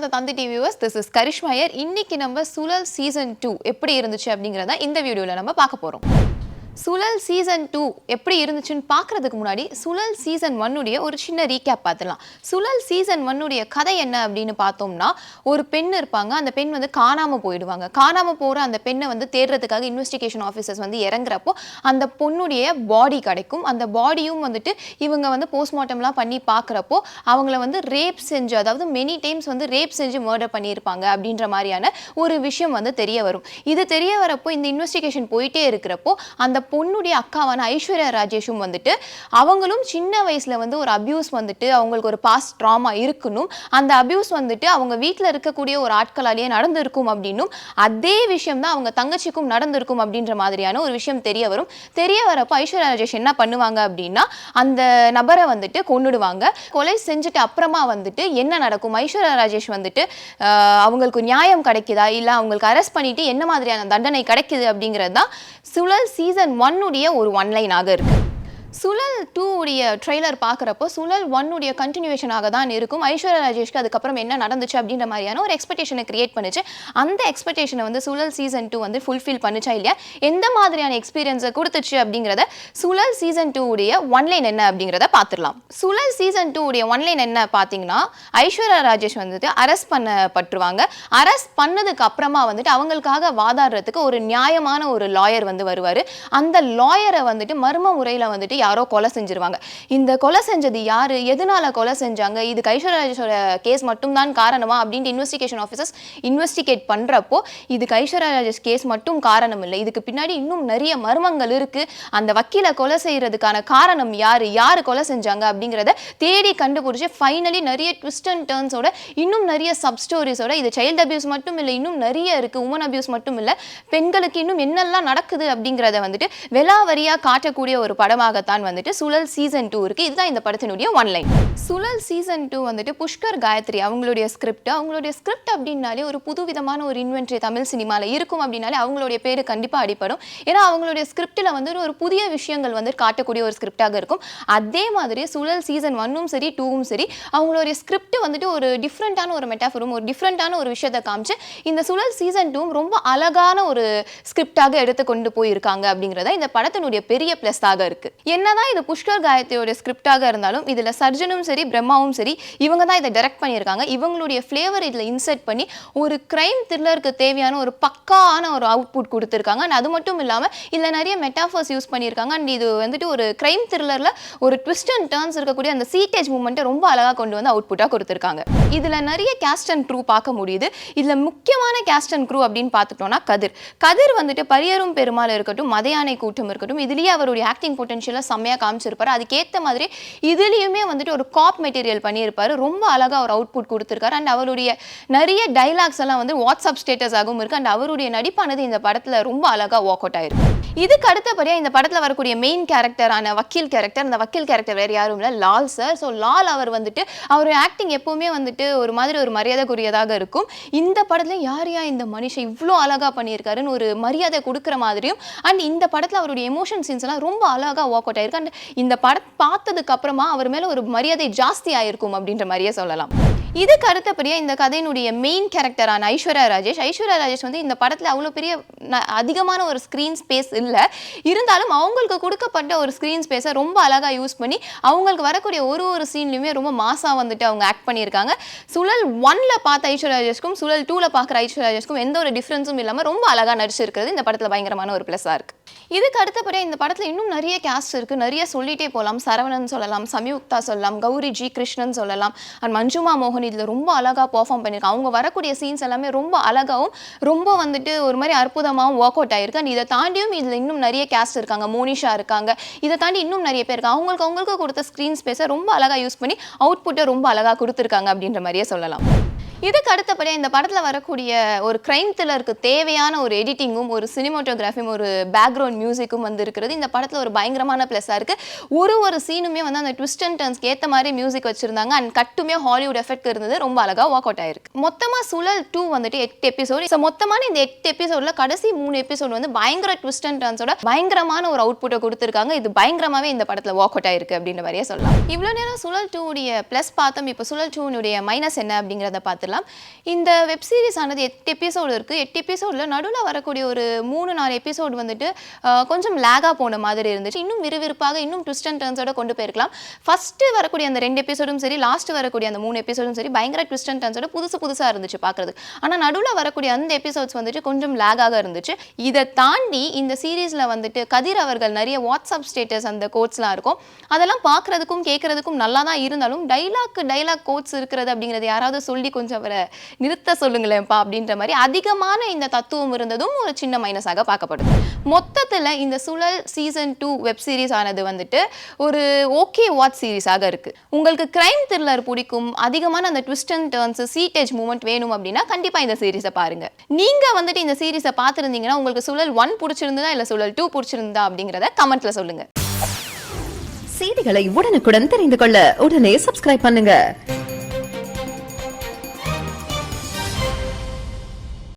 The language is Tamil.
the Thanthi TV viewers. This is Karishma here. இன்னைக்கு நம்ம சுழல் சீசன் 2 எப்படி இருந்துச்சு அப்படிங்கறத இந்த வீடியோல நம்ம பார்க்க போறோம். சுழல் சீசன் 2 எப்படி இருந்துச்சுன்னு பார்க்கறதுக்கு முன்னாடி சுழல் சீசன் 1 உடைய ஒரு சின்ன ரீகேப் பார்த்துடலாம். சுழல் சீசன் 1 உடைய கதை என்ன அப்படின்னு பார்த்தோம்னா, ஒரு பெண் இருப்பாங்க. அந்த பெண் வந்து காணாம போயிடுவாங்க. காணாம போற அந்த பெண்ணை வந்து தேடுறதுக்காக இன்வெஸ்டிகேஷன் ஆஃபீஸர்ஸ் வந்து இறங்குறப்போ அந்த பொண்ணுடைய பாடி கிடைக்கும். அந்த பாடியும் வந்துட்டு இவங்க வந்து போஸ்ட்மார்ட்டம்லாம் பண்ணி பார்க்குறப்போ அவங்கள வந்து ரேப் செஞ்சு, அதாவது மெனி டைம்ஸ் வந்து ரேப் செஞ்சு மர்டர் பண்ணியிருப்பாங்க அப்படின்ற மாதிரியான ஒரு விஷயம் வந்து தெரிய வரும். இது தெரிய வரப்போ இந்த இன்வெஸ்டிகேஷன் போயிட்டே இருக்கிறப்போ அந்த பொண்ணுடைய அக்காவான ஐஸ்வர்யா ராஜேஷும் வந்துட்டு அவங்களும் சின்ன வயசுல வந்து ஒரு அபியூஸ் வந்துட்டு அவங்களுக்கு ஒரு பாஸ்ட் ட்ராமா இருக்கணும், அந்த அபியூஸ் வந்துட்டு அவங்க வீட்டில் இருக்கக்கூடிய ஒரு ஆட்களாலேயே நடந்திருக்கும் அப்படின்னும் அதே விஷயம் தான் அவங்க தங்கச்சிக்கும் நடந்திருக்கும் அப்படின்ற மாதிரியான ஒரு விஷயம் தெரிய வரும். தெரிய வரப்போ ஐஸ்வர்யா ராஜேஷ் என்ன பண்ணுவாங்க அப்படின்னா, அந்த நபரை வந்துட்டு கொன்னுடுவாங்க. கொலை செஞ்சுட்டு அப்புறமா வந்துட்டு என்ன நடக்கும், ஐஸ்வர்யா ராஜேஷ் வந்துட்டு அவங்களுக்கு நியாயம் கிடைக்குதா இல்லை அவங்களுக்கு அரெஸ்ட் பண்ணிட்டு என்ன மாதிரியான தண்டனை கிடைக்குது அப்படிங்கிறது தான் சுழல் சீசன் 1 உடைய ஒரு ஒன்லைனாக இருக்கு. சுழல் 2 உடைய ட்ரெய்லர் பார்க்குறப்போ சுழல் 1 உடைய கண்டினியூவேஷனாக தான் இருக்கும். ஐஸ்வர்யா ராஜேஷ்க்கு அதுக்கப்புறம் என்ன நடந்துச்சு அப்படின்ற மாதிரியான ஒரு எக்ஸ்பெக்டேஷனை கிரியேட் பண்ணுச்சு. அந்த எக்ஸ்பெக்டேஷனை வந்து சுழல் சீசன் 2 வந்து ஃபுல்ஃபில் பண்ணுச்சா இல்லையா, எந்த மாதிரியான எக்ஸ்பீரியன்ஸை கொடுத்துச்சு அப்படிங்கிறத சுழல் சீசன் 2 உடைய ஒன்லைன் என்ன அப்படிங்கிறத பார்த்துடலாம். சுழல் சீசன் 2 உடைய ஒன்லைன் என்ன பார்த்தீங்கன்னா, ஐஸ்வர்யா ராஜேஷ் வந்துட்டு அரெஸ்ட் பண்ணப்பட்டுருவாங்க. அரெஸ்ட் பண்ணதுக்கு அப்புறமா வந்துட்டு அவங்களுக்காக வாதாடுறதுக்கு ஒரு நியாயமான ஒரு லாயர் வந்து வருவார். அந்த லாயரை வந்துட்டு மர்ம முறையில் வந்துட்டு யாரோ கொலை செஞ்சிருவாங்க. இந்த கொலை செஞ்சது யாரு, எதனால கொலை செஞ்சாங்க, இது ஐஸ்வர்யா ராஜேஷோட கேஸ் மட்டும்தான் காரணமா அப்படின்ட்டு இன்வெஸ்டிகேஷன் ஆஃபீஸர்ஸ் இன்வெஸ்டிகேட் பண்றப்போ இதுக்கு ஐஸ்வர்யா ராஜேஷ் கேஸ் மட்டும் காரணம் இல்லை, இதுக்கு பின்னாடி இன்னும் நிறைய மர்மங்கள் இருக்கு. அந்த வக்கீலை கொலை செய்யறதுக்கான காரணம் யாரு, யாரு கொலை செஞ்சாங்க அப்படிங்கிறத தேடி கண்டுபிடிச்சு ஃபைனலி நிறைய ட்விஸ்ட் அண்ட் டர்ன்ஸோட, இன்னும் நிறைய சப் ஸ்டோரிஸோட, இது சைல்டு அபியூஸ் மட்டும் இல்லை, இன்னும் நிறைய இருக்கு, உமன் அபியூஸ் மட்டும் இல்லை, பெண்களுக்கு இன்னும் என்னெல்லாம் நடக்குது அப்படிங்கிறத வந்துட்டு வெலாவரியா காட்டக்கூடிய ஒரு படமாகத்தான் வந்துட்டு சுழல் சீசன் 2 இருக்கு. இதுதான் இந்த படத்தினுடைய ஒன்லைன். சுழல் சீசன் 2 வந்துட்டு புஷ்கர் காயத்ரி அவங்களுடைய ஸ்கிரிப்ட் அப்படின்னாலே ஒரு புதுவிதமான ஒரு இன்வென்ட்ரி தமிழ் சினிமாவில் இருக்கும் அப்படின்னாலே அவங்களுடைய பேரு கண்டிப்பாக அடிப்படும். ஏன்னா அவங்களுடைய ஸ்கிரிப்டில் வந்து ஒரு புதிய விஷயங்கள் வந்து காட்டக்கூடிய ஒரு ஸ்கிரிப்டாக இருக்கும். அதே மாதிரி சுழல் சீசன் 1ம் சரி 2ம் சரி அவங்களுடைய ஸ்கிரிப்ட் வந்துட்டு ஒரு டிஃப்ரெண்ட்டான ஒரு மெட்டாஃபரும் ஒரு டிஃப்ரெண்ட்டான ஒரு விஷயத்தை காமிச்சு இந்த சுழல் சீசன் 2ம் ரொம்ப அழகான ஒரு ஸ்கிரிப்டாக எடுத்து கொண்டு போயிருக்காங்க அப்படிங்கிறத இந்த படத்தினுடைய பெரிய பிளஸ்ஸாக இருக்கு. என்னதான் இது புஷ்கர் காயத்ரியோட ஸ்கிரிப்டாக இருந்தாலும் இதில் சர்ஜனும் சரி பிரம்மாவும் சரி இவங்க தான் இதை டைரக்ட் பண்ணியிருக்காங்க. இவங்களுடைய ஃப்ளேவர் இதில் இன்சர்ட் பண்ணி ஒரு கிரைம் த்ரில்லருக்கு தேவையான ஒரு பக்கான ஒரு அவுட்புட் கொடுத்துருக்காங்க. அண்ட் அது மட்டும் இல்லாமல் இதில் நிறைய மெட்டாஃபர்ஸ் யூஸ் பண்ணியிருக்காங்க. அண்ட் இது வந்துட்டு ஒரு கிரைம் த்ரில்லரில் ஒரு ட்விஸ்ட் அண்ட் டர்ன்ஸ் இருக்கக்கூடிய அந்த சீட்டேஜ் மூமெண்ட்டை ரொம்ப அழகாக கொண்டு வந்து அவுட்புட்டாக கொடுத்துருக்காங்க. இதில் நிறைய கேஸ்ட் அண்ட் க்ரூ பார்க்க முடியுது. இதில் முக்கியமான கேஸ்ட் அண்ட் க்ரூ அப்படின்னு பார்த்துட்டோம்னா கதிர் வந்துட்டு பரியரும் பெருமாள் இருக்கட்டும், மதையானை கூட்டம் இருக்கட்டும், இதுலேயே அவருடைய ஆக்டிங் பொட்டன்ஷியலாக செம்மையாக காமிச்சிருப்பாரு. அதுக்கேற்ற மாதிரி இதுலேயுமே வந்துட்டு ஒரு காப் மெட்டீரியல் பண்ணியிருப்பாரு. ரொம்ப அழகாக ஒரு அவுட்புட் கொடுத்துருக்காரு. அண்ட் அவருடைய நிறைய டைலாக்ஸ் எல்லாம் வந்து வாட்ஸ்அப் ஸ்டேட்டஸாகவும் இருக்குது. அண்ட் அவருடைய நடிப்பானது இந்த படத்தில் ரொம்ப அழகாக ஒர்க் அவுட் ஆயிருக்கு. இதுக்கு அடுத்தபடியாக இந்த படத்தில் வரக்கூடிய மெயின் கேரக்டரான வக்கீல் கேரக்டர், அந்த வக்கீல் கேரக்டர் வேறு யாரும் இல்லை, லால் சார். ஸோ லால் அவர் வந்துட்டு அவருடைய ஆக்டிங் எப்போவுமே வந்துட்டு ஒரு மாதிரி ஒரு மரியாதைக்குரியதாக இருக்கும். இந்த படத்தில் யார் இந்த மனுஷன் இவ்வளோ அழகாக பண்ணியிருக்காருன்னு ஒரு மரியாதை கொடுக்குற மாதிரியும், அண்ட் இந்த படத்தில் அவருடைய எமோஷன் சீன்ஸ் எல்லாம் ரொம்ப அழகாக ஒர்க் அவுட் ஆயிருக்கு. அண்ட் இந்த படம் பார்த்ததுக்கு அப்புறமா அவர் மேலே ஒரு மரியாதை ஜாஸ்தி ஆயிருக்கும் அப்படின்ற மாதிரியே சொல்லலாம். இதுக்கு அடுத்தபடியாக இந்த கதையினுடைய மெயின் கேரக்டரான ஐஸ்வர்யா ராஜேஷ் வந்து இந்த படத்தில் அவ்வளோ பெரிய அதிகமான ஒரு ஸ்க்ரீன் ஸ்பேஸ் இல்லை, இருந்தாலும் அவங்களுக்கு கொடுக்கப்பட்ட ஒரு ஸ்க்ரீன் ஸ்பேஸை ரொம்ப அழகாக யூஸ் பண்ணி அவங்களுக்கு வரக்கூடிய ஒரு சீன்லையுமே ரொம்ப மாசாக வந்துட்டு அவங்க ஆக்ட் பண்ணியிருக்காங்க. சுழல் 1ல பார்த்த ஐஸ்வர்யா ராஜேஷ்க்கும் சுழல் 2ல பார்க்குற ஐஸ்வர்யா ராஜேஷ்க்கும் எந்த ஒரு டிஃப்ரென்ஸும் இல்லாமல் ரொம்ப அழகாக நடிச்சிருக்கிறது இந்த படத்தில் பயங்கரமான ஒரு ப்ளஸ்ஸாக இருக்குது. இதுக்கு அடுத்தபடியாக இந்த படத்தில் இன்னும் நிறைய கேஸ்ட் இருக்குது, நிறைய சொல்லிட்டே போகலாம். சரவணன் சொல்லலாம், சம்யுக்தா சொல்லலாம், கௌரி ஜி கிருஷ்ணன் சொல்லலாம், அண்ட் மஞ்சுமா மோகன் இதில் ரொம்ப அழகாக பெர்ஃபார்ம் பண்ணியிருக்காங்க. அவங்க வரக்கூடிய சீன்ஸ் எல்லாமே ரொம்ப அழகாகவும் ரொம்ப வந்துட்டு ஒரு மாதிரி அற்புதமாகவும் ஒர்க் அவுட் ஆயிருக்கு. அண்ட் இதை தாண்டியும் இதில் இன்னும் நிறைய கேஸ்ட் இருக்காங்க, மோனிஷா இருக்காங்க, இதை தாண்டி இன்னும் நிறைய பேர் இருக்காங்க. அவங்களுக்கு கொடுத்த ஸ்க்ரீன் ஸ்பேஸை ரொம்ப அழகாக யூஸ் பண்ணி அவுட்புட்டை ரொம்ப அழகாக கொடுத்துருக்காங்க அப்படின்ற மாதிரியே சொல்லலாம். இதுக்கு அடுத்தபடியாக இந்த படத்தில் வரக்கூடிய ஒரு கிரைம் த்ரில்லருக்கு தேவையான ஒரு எடிட்டிங்கும் ஒரு சினிமாட்டோகிராஃபியும் ஒரு பேக்ரவுண்ட் மியூசிக்கும் வந்து இருக்கிறது இந்த படத்தில் ஒரு பயங்கரமான ப்ளஸ்ஸாக இருக்குது. ஒரு சீனுமே வந்து அந்த ட்விஸ்ட் அண்ட் டர்ன்ஸ்க்கு ஏற்ற மாதிரி மியூசிக் வச்சுருந்தாங்க. அண்ட் கட்டுமே ஹாலிவுட் எஃபெக்ட் இருந்தது, ரொம்ப அழகாக ஒர்க் அவுட் ஆயிருக்கு. மொத்தமாக சுழல் 2 வந்துட்டு 8 எபிசோடு. ஸோ மொத்தமான இந்த 8 எபிசோடில் கடைசி 3 எபிசோடு வந்து பயங்கர ட்விஸ்ட் அண்ட் டர்ன்ஸோட பயங்கரமான ஒரு அவுட்புட்டை கொடுத்துருக்காங்க. இது பயங்கரமாகவே இந்த படத்தில் ஒர்க் அவுட் ஆயிருக்கு அப்படின்ற மாதிரியே சொல்லலாம். இவ்வளோ நேரம் சுழல் 2 உடைய ப்ளஸ் பார்த்தோம். இப்போ சுழல் 2 உடைய மைனஸ் என்ன அப்படிங்கிறத பார்த்துலாம். பார்க்கலாம். இந்த வெப் சீரிஸ் ஆனது 8 எபிசோடு இருக்குது. 8 எபிசோடில் நடுவில் வரக்கூடிய ஒரு 3-4 எபிசோடு வந்துட்டு கொஞ்சம் லேகாக போன மாதிரி இருந்துச்சு. இன்னும் விறுவிறுப்பாக இன்னும் ட்விஸ்ட் அண்ட் டர்ன்ஸோட கொண்டு போயிருக்கலாம். ஃபஸ்ட்டு வரக்கூடிய அந்த 2 எபிசோடும் சரி, லாஸ்ட் வரக்கூடிய அந்த 3 எபிசோடும் சரி, பயங்கர ட்விஸ்ட் அண்ட் டர்ன்ஸோட புதுசாக இருந்துச்சு பார்க்குறதுக்கு. ஆனால் நடுவில் வரக்கூடிய அந்த எபிசோட்ஸ் வந்துட்டு கொஞ்சம் லேகாக இருந்துச்சு. இதை தாண்டி இந்த சீரீஸில் வந்துட்டு கதிர் அவர்கள் நிறைய வாட்ஸ்அப் ஸ்டேட்டஸ் அந்த கோட்ஸ்லாம் இருக்கும். அதெல்லாம் பார்க்குறதுக்கும் கேட்குறதுக்கும் நல்லா தான் இருந்தாலும் டைலாக் கோட்ஸ் இருக்கிறது அப்படிங்கிறது யாராவது சொல்லி கொஞ்சம் அவரை நிறுத்த சொல்லுங்களேன்ப்பா அப்படின்ற மாதிரி அதிகமான இந்த தத்துவம் இருந்ததும் ஒரு சின்ன மைனஸாக பார்க்கப்படுது. மொத்தத்தில் இந்த சுழல் சீசன் 2 வெப் சீரிஸ் ஆனது வந்துட்டு ஒரு ஓகே வாட்ச் சீரிஸாக இருக்கு. உங்களுக்கு கிரைம் த்ரில்லர் பிடிக்கும், அதிகமான அந்த twist and turns seat edge moment வேணும் அப்படின்னா கண்டிப்பா இந்த சீரிஸை பாருங்க. நீங்க வந்துட்டு இந்த சீரிஸை பார்த்துருந்தீங்கன்னா உங்களுக்கு சுழல் 1 பிடிச்சிருந்ததா இல்லை சுழல் 2 பிடிச்சிருந்தா அப்படிங்கிறத கமெண்ட்ல சொல்லுங்க. செய்திகளை உடனுக்குடன் தெரிந்து கொள்ள உடனே சப்ஸ்கிரைப் பண்ணுங்க.